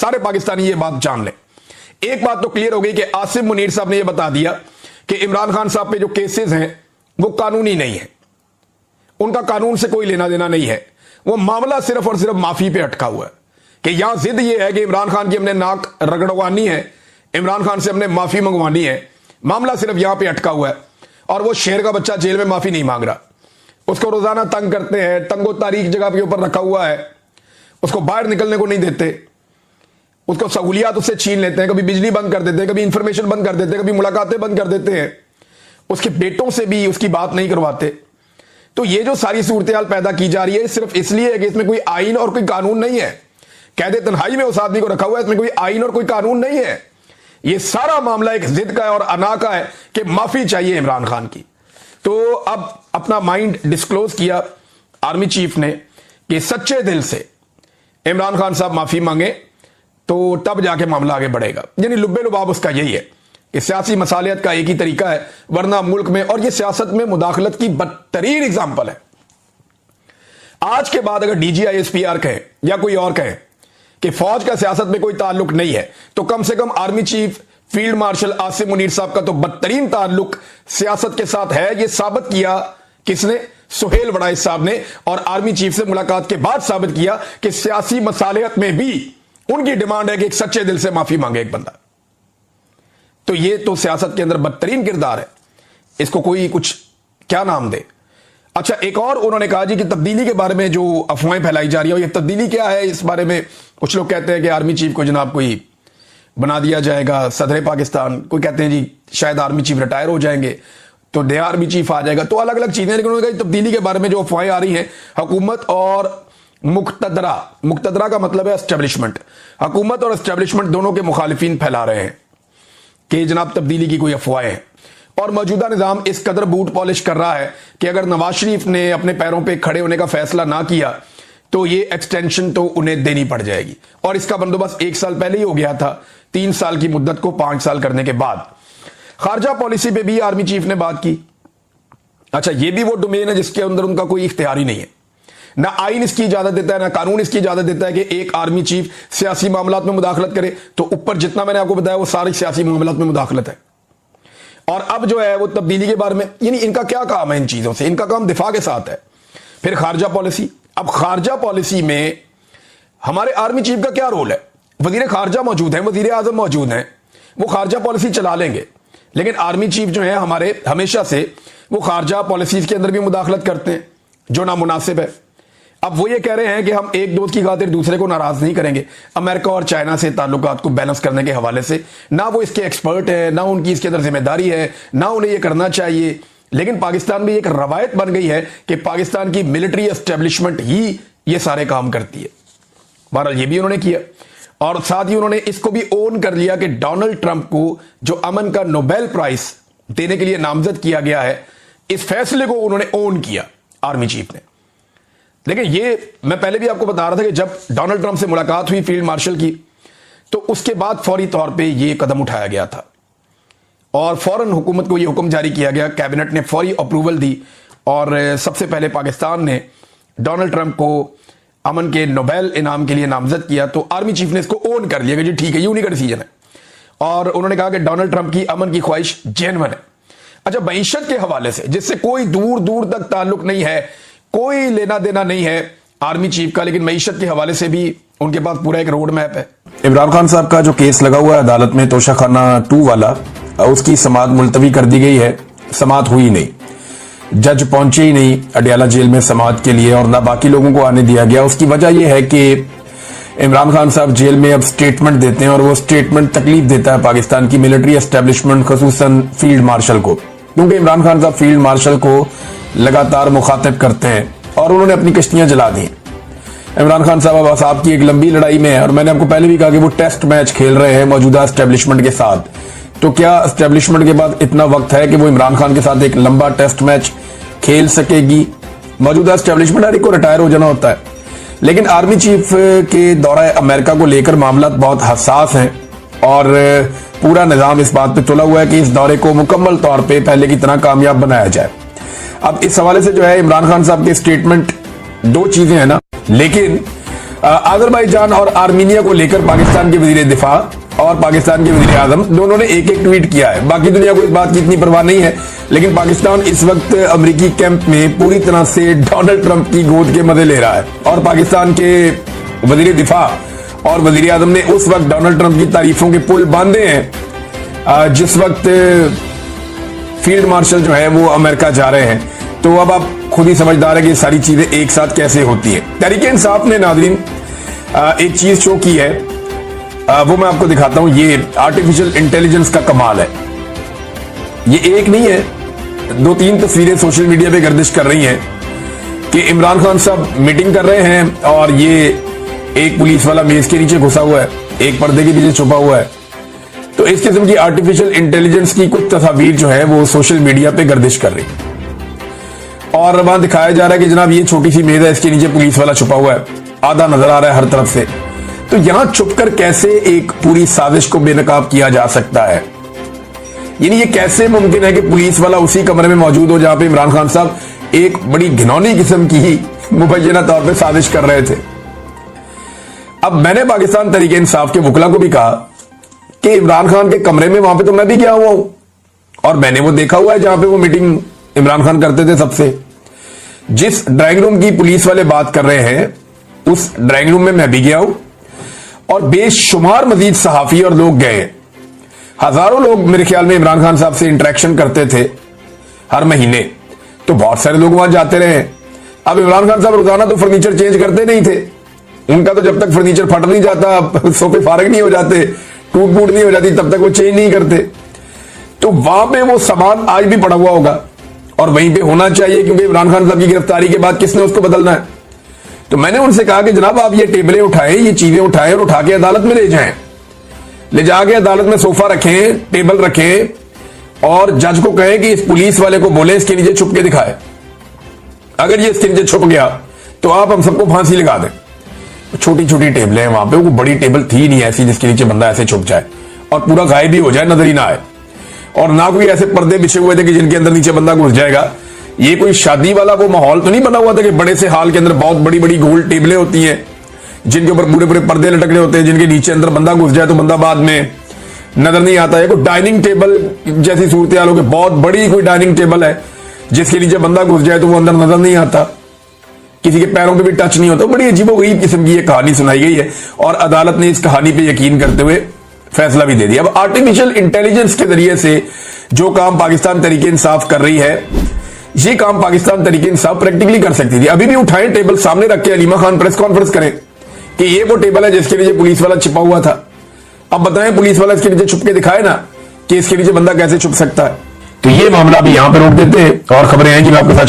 सारे पाकिस्तानी ये बात जान लें। एक बात तो क्लियर हो गई कि आसिम मुनीर साहब ने यह बता दिया कि इमरान खान साहब पे जो केसेस हैं वो कानूनी नहीं है, उनका कानून से कोई लेना देना नहीं है। वो मामला सिर्फ और सिर्फ माफी पे अटका हुआ है कि यहां जिद ये है कि इमरान खान की हमने नाक रगड़वानी है, इमरान खान से हमने माफी मंगवानी है। मामला सिर्फ यहां पे अटका हुआ है। और वो शेर का बच्चा जेल में माफी नहीं मांग रहा, उसको रोजाना तंग करते हैं, तंगो तारीख जगह के ऊपर रखा हुआ है, उसको बाहर निकलने को नहीं देते, उसको सहूलियात उससे छीन लेते हैं, कभी बिजली बंद कर देते हैं, कभी इंफॉर्मेशन बंद कर देते हैं, कभी मुलाकातें बंद कर देते हैं, उसके बेटों से भी उसकी बात नहीं करवाते। तो ये जो सारी सूरत हाल पैदा की जा रही है सिर्फ इसलिए है कि इसमें कोई आइन और कोई कानून नहीं है। कैदे तन्हाई में उस आदमी को रखा हुआ है, इसमें कोई आइन और कोई कानून नहीं है। ये सारा मामला एक जिद का है और अना का है कि माफी चाहिए इमरान खान की। तो अब अपना माइंड डिस्क्लोज किया आर्मी चीफ ने कि सच्चे दिल से इमरान खान साहब माफी मांगे तो तब जाके मामला आगे बढ़ेगा। यानी लुब्बे लुबाब उसका यही है कि सियासी मसालियत का एक ही तरीका है, वरना मुल्क में, और ये सियासत में मुदाखलत की बदतरीन एग्जाम्पल है। आज के बाद अगर DGISPR कहे या कोई और कहे कि फौज का सियासत में कोई ताल्लुक नहीं है, तो कम से कम army chief field marshal Asim Munir sahab का तो बदतरीन ताल्लुक सियासत के साथ है। यह साबित किया किसने? सुहेल वड़ाइस साहब ने। और आर्मी चीफ से मुलाकात के बाद साबित किया कि सियासी मसालियत में भी उनकी डिमांड है कि एक सच्चे दिल से माफी मांगे एक बंदा। तो ये तो सियासत के अंदर बदतरीन किरदार है, इसको कोई कुछ क्या नाम दे। अच्छा, एक और उन्होंने कहा जी कि तब्दीली के बारे में जो अफवाहें फैलाई जा रही है, ये तब्दीली क्या है, इस बारे में कुछ लोग कहते हैं कि आर्मी चीफ को जनाब कोई बना दिया जाएगा सदर पाकिस्तान, कोई कहते हैं जी शायद आर्मी चीफ रिटायर हो जाएंगे तो नया आर्मी चीफ आ जाएगा। तो अलग अलग चीजें, लेकिन उन्होंने कहा तब्दीली के बारे में जो अफवाहें आ रही हैं, हुकूमत और मुक्तदरा का मतलब है एस्टेब्लिशमेंट, हुकूमत और एस्टेब्लिशमेंट दोनों के मुखालिफिन फैला रहे हैं कि जनाब तब्दीली की कोई अफवाहें हैं। और मौजूदा निजाम इस कदर बूट पॉलिश कर रहा है कि अगर नवाज शरीफ ने अपने पैरों पे खड़े होने का फैसला ना किया तो ये एक्सटेंशन तो उन्हें देनी पड़ जाएगी। और इसका बंदोबस्त 1 साल पहले ही हो गया था, 3 साल की मुद्दत को 5 साल करने के बाद। खारजा पॉलिसी पे भी आर्मी चीफ ने बात की। अच्छा, ये भी वो डोमेन है जिसके अंदर उनका कोई इख्तियार ही नहीं है, ना आइन इसकी इजाजत देता है, ना कानून इसकी इजाजत देता है कि एक आर्मी चीफ सियासी मामलात में मुदाखलत करे। तो ऊपर जितना मैंने आपको बताया वो सारी सियासी मामलात में मुदाखलत है। और अब जो है वो तब्दीली के बारे में, यानी इनका क्या काम है इन चीजों से? इनका काम दिफा के साथ है। फिर खारजा पॉलिसी, अब खारजा पॉलिसी में हमारे आर्मी चीफ का क्या रोल है? वजीर खारजा मौजूद है, वजीर आजम मौजूद हैं, वो खारजा पॉलिसी चला लेंगे। लेकिन आर्मी चीफ जो है हमारे हमेशा से वो खारजा पॉलिसीज के अंदर भी मुदाखलत करते हैं जो नामुनासिब है। अब वो ये कह रहे हैं कि हम एक दोस्त की खातिर दूसरे को नाराज नहीं करेंगे। अमेरिका और चाइना से ताल्लुकात को बैलेंस करने के हवाले से ना वो इसके एक्सपर्ट है, ना उनकी इसके अंदर जिम्मेदारी है, ना उन्हें ये करना चाहिए। लेकिन पाकिस्तान में एक रवायत बन गई है कि पाकिस्तान की मिलिट्री एस्टेब्लिशमेंट ही ये सारे काम करती है। बहरहाल ये भी उन्होंने किया। और साथ ही उन्होंने इसको भी ओन कर लिया कि डोनाल्ड ट्रंप को जो अमन का नोबेल प्राइज देने के लिए नामजद किया गया है, इस फैसले को उन्होंने ओन किया आर्मी चीफ ने। लेकिन ये मैं पहले भी आपको बता रहा था कि जब डोनाल्ड ट्रंप से मुलाकात हुई फील्ड मार्शल की, तो उसके बाद फौरी तौर पे ये कदम उठाया गया था और फौरन हुकूमत को ये हुक्म जारी किया गया, कैबिनेट ने फौरी अप्रूवल दी और सबसे पहले पाकिस्तान ने डोनाल्ड ट्रंप को अमन के नोबेल इनाम के लिए नामजद किया। तो आर्मी चीफ ने इसको ओन कर लिया कि जी ठीक है, ये उन्हीं का डिसीजन है। और उन्होंने कहा कि डोनाल्ड ट्रंप की अमन की ख्वाहिश जेन्युइन है। अच्छा, मईशत के हवाले से जिससे कोई दूर दूर तक ताल्लुक नहीं है, कोई लेना देना नहीं है आर्मी चीफ का, लेकिन मईशत के हवाले से भी उनके पास पूरा एक रोड मैप है। इमरान खान साहब का जो केस लगा हुआ है अदालत में तोशाखाना 2 वाला, उसकी समाअत मुलतवी कर दी गई है। समाअत हुई नहीं, जज पहुंचे ही नहीं अडियाला जेल में समाअत के लिए और ना बाकी लोगों को आने दिया गया। उसकी वजह यह है कि इमरान खान साहब जेल में अब स्टेटमेंट देते हैं और वो स्टेटमेंट तकलीफ देता है पाकिस्तान की मिलिट्री एस्टेब्लिशमेंट, खसूसन फील्ड मार्शल को, क्योंकि इमरान खान साहब फील्ड मार्शल को लगातार मुखातिब करते हैं और उन्होंने अपनी कश्तियां जला दी। इमरान खान साहब अब असाब की एक लंबी लड़ाई में है और मैंने आपको पहले भी कहा कि वो टेस्ट मैच खेल रहे हैं मौजूदा एस्टेब्लिशमेंट के साथ। तो क्या एस्टेब्लिशमेंट के बाद इतना वक्त है कि वो इमरान खान के साथ एक लंबा टेस्ट मैच खेल सकेगी? मौजूदा एस्टेब्लिशमेंट हर एक को रिटायर हो जाना होता है, लेकिन आर्मी चीफ के दौरा अमेरिका को लेकर मामला बहुत हसास हैं और पूरा निजाम इस बात पे तुला हुआ है कि इस दौरे को मुकम्मल तौर पे पहले की तरह कामयाब बनाया जाए। अब इस हवाले से जो है इमरान खान साहब के स्टेटमेंट, 2 चीजें हैं ना, लेकिन अजरबैजान और आर्मीनिया को लेकर पाकिस्तान के वजीर दिफा और पाकिस्तान के वजीर आजम दोनों ने एक एक ट्वीट किया है। बाकी दुनिया को इस बात की इतनी परवाह नहीं है, लेकिन पाकिस्तान इस वक्त अमेरिकी कैंप में पूरी तरह से डोनाल्ड ट्रंप की गोद के मजे ले रहा है। और पाकिस्तान के वजीर दिफा और वजीर आजम ने उस वक्त डोनाल्ड ट्रंप की तारीफों के पुल बांधे हैं जिस वक्त फील्ड मार्शल जो है वो अमेरिका जा रहे हैं। तो अब आप खुद ही समझदार है कि ये सारी चीजें एक साथ कैसे होती है। तहरीक इंसाफ ने नाज़रीन एक चीज शो की है, वो मैं आपको दिखाता हूं। ये आर्टिफिशियल इंटेलिजेंस का कमाल है। ये एक नहीं है, 2-3 तस्वीरें सोशल मीडिया पे गर्दिश कर रही हैं कि इमरान खान साहब मीटिंग कर रहे हैं और ये एक पुलिस वाला मेज के नीचे घुसा हुआ है, एक पर्दे के पीछे छुपा हुआ है। तो इस किस्म की आर्टिफिशियल इंटेलिजेंस की कुछ तस्वीर जो है वो सोशल मीडिया पे गर्दिश कर रही है और वहां दिखाया जा रहा है कि जनाब ये छोटी सी मेज है, इसके नीचे पुलिस वाला छुपा हुआ है, आधा नजर आ रहा है हर तरफ से। तो यहां छुपकर कैसे एक पूरी साजिश को बेनकाब किया जा सकता है? यानी ये कैसे मुमकिन है कि पुलिस वाला उसी कमरे में मौजूद हो जहां पे इमरान खान साहब एक बड़ी घिनौनी किस्म की मुबैना तौर पर साजिश कर रहे थे। अब मैंने पाकिस्तान तहरीक इंसाफ के वकला को भी कहा कि इमरान खान के कमरे में वहां पे तो मैं भी गया हुआ हूं और मैंने वो देखा हुआ है जहां पे वो मीटिंग इमरान खान करते थे सबसे। जिस ड्राइंग रूम की पुलिस वाले बात कर रहे हैं उस ड्राइंग रूम में मैं भी गया हूं और बेशुमार मजीद सहाफी और लोग गए। हजारों लोग मेरे ख्याल में इमरान खान साहब से इंटरेक्शन करते थे हर महीने, तो बहुत सारे लोग वहां जाते रहे। अब इमरान खान साहब रोजाना तो फर्नीचर चेंज करते नहीं थे, उनका तो जब तक फर्नीचर फट नहीं जाता, सोफे फारग नहीं हो जाते, टूट फूट नहीं हो जाती, तब तक वो चेंज नहीं करते। तो वहां पे वो सामान आज भी पड़ा हुआ होगा और वहीं पे होना चाहिए, क्योंकि इमरान खान साहब की गिरफ्तारी के बाद किसने उसको बदलना है। तो मैंने उनसे कहा कि जनाब आप ये टेबलें उठाएं, ये चीजें उठाएं और उठा के अदालत में ले जाएं, ले जाके अदालत में सोफा रखें, टेबल रखें और जज को कहें कि इस पुलिस वाले को बोले इसके नीचे छुप के दिखाए। अगर ये इसके नीचे छुप गया तो आप हम सबको फांसी लगा दें। छोटी छोटी टेबलें हैं वहां पे, वो बड़ी टेबल थी नहीं ऐसी जिसके नीचे बंदा ऐसे छुप जाए और पूरा गायब भी हो जाए, नजर ही ना आए। और ना कोई ऐसे पर्दे बिछे हुए थे कि जिनके अंदर नीचे बंदा घुस जाएगा। ये कोई शादी वाला वो माहौल तो नहीं बना हुआ था कि बड़े से हॉल के अंदर बहुत बड़ी बड़ी गोल टेबलें होती हैं जिनके ऊपर पूरे पूरे पर्दे लटकने होते हैं, जिनके नीचे अंदर बंदा घुस जाए तो बंदा बाद में नजर नहीं आता है। कोई डाइनिंग टेबल जैसी सूरत हाल हो कि बहुत बड़ी कोई डाइनिंग टेबल है जिसके नीचे बंदा घुस जाए तो वो अंदर नजर नहीं आता, किसी के पैरों पे भी टच नहीं होता। बड़ी अजीबोगरीब किस्म की ये कहानी सुनाई गई है और अदालत ने इस कहानी पे यकीन करते हुए फैसला भी दे दिया। अब आर्टिफिशियल इंटेलिजेंस के जरिए से जो काम पाकिस्तान तहरीक इंसाफ कर रही है, ये काम पाकिस्तान तहरीक इंसाफ प्रैक्टिकली कर सकती थी। अभी भी उठाएं, टेबल सामने रख के अलीमा खान प्रेस कॉन्फ्रेंस करें कि ये वो टेबल है जिसके नीचे पुलिस वाला छिपा हुआ था। अब बताएं, पुलिस वाला इसके नीचे छुप के दिखाए ना कि इसके नीचे बंदा कैसे छुप सकता है। तो ये मामला भी यहां पर रोक देते हैं और खबरें हैं कि मैं आपके साथ